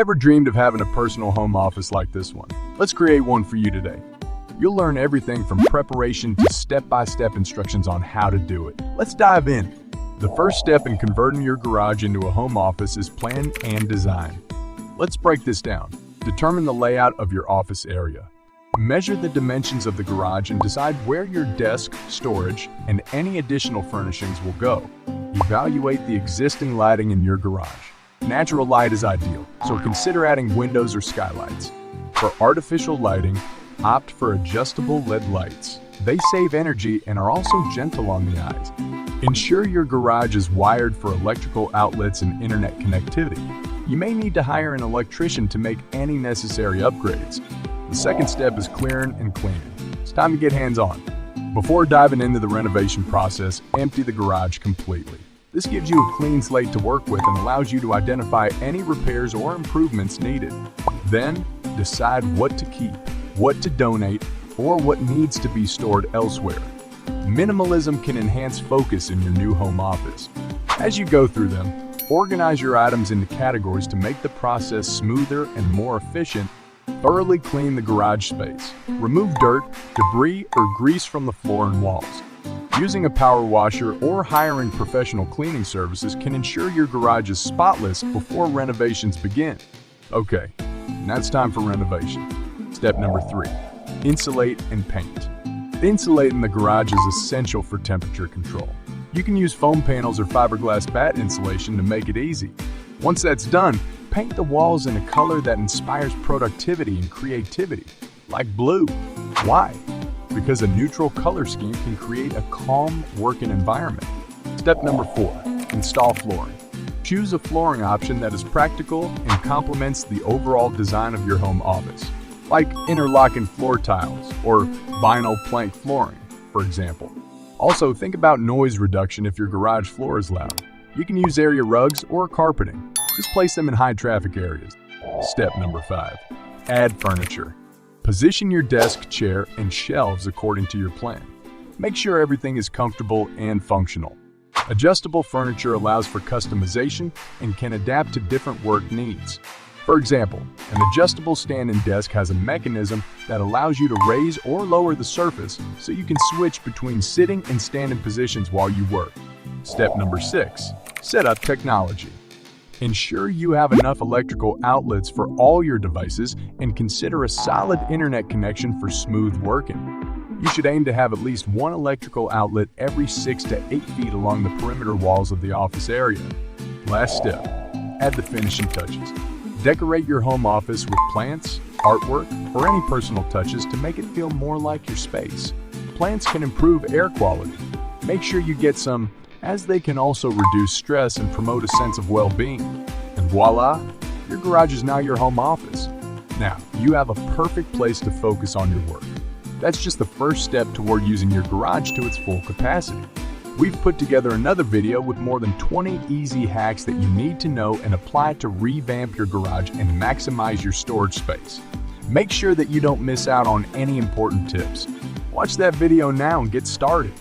Ever dreamed of having a personal home office like this one? Let's create one for you today. You'll learn everything from preparation to step-by-step instructions on how to do it. Let's dive in. The first step in converting your garage into a home office is plan and design. Let's break this down. Determine the layout of your office area. Measure the dimensions of the garage and decide where your desk, storage, and any additional furnishings will go. Evaluate the existing lighting in your garage. Natural light is ideal, so consider adding windows or skylights. For artificial lighting, opt for adjustable LED lights. They save energy and are also gentle on the eyes. Ensure your garage is wired for electrical outlets and internet connectivity. You may need to hire an electrician to make any necessary upgrades. The second step is clearing and cleaning. It's time to get hands-on. Before diving into the renovation process, empty the garage completely. This gives you a clean slate to work with and allows you to identify any repairs or improvements needed. Then, decide what to keep, what to donate, or what needs to be stored elsewhere. Minimalism can enhance focus in your new home office. As you go through them, organize your items into categories to make the process smoother and more efficient. Thoroughly clean the garage space. Remove dirt, debris, or grease from the floor and walls. Using a power washer or hiring professional cleaning services can ensure your garage is spotless before renovations begin. Okay, now it's time for renovation. Step number 3, insulate and paint. Insulating the garage is essential for temperature control. You can use foam panels or fiberglass bat insulation to make it easy. Once that's done, paint the walls in a color that inspires productivity and creativity, like blue. Why? Because a neutral color scheme can create a calm working environment. Step number 4, install flooring. Choose a flooring option that is practical and complements the overall design of your home office, like interlocking floor tiles or vinyl plank flooring, for example. Also, think about noise reduction if your garage floor is loud. You can use area rugs or carpeting. Just place them in high traffic areas. Step number 5, add furniture. Position your desk, chair, and shelves according to your plan. Make sure everything is comfortable and functional. Adjustable furniture allows for customization and can adapt to different work needs. For example, an adjustable stand and desk has a mechanism that allows you to raise or lower the surface so you can switch between sitting and standing positions while you work. Step number 6, set up technology. Ensure you have enough electrical outlets for all your devices and consider a solid internet connection for smooth working. You should aim to have at least one electrical outlet every 6 to 8 feet along the perimeter walls of the office area. Last step, add the finishing touches. Decorate your home office with plants, artwork, or any personal touches to make it feel more like your space. Plants can improve air quality. Make sure you get some, as they can also reduce stress and promote a sense of well-being. And voila, your garage is now your home office. Now, you have a perfect place to focus on your work. That's just the first step toward using your garage to its full capacity. We've put together another video with more than 20 easy hacks that you need to know and apply to revamp your garage and maximize your storage space. Make sure that you don't miss out on any important tips. Watch that video now and get started.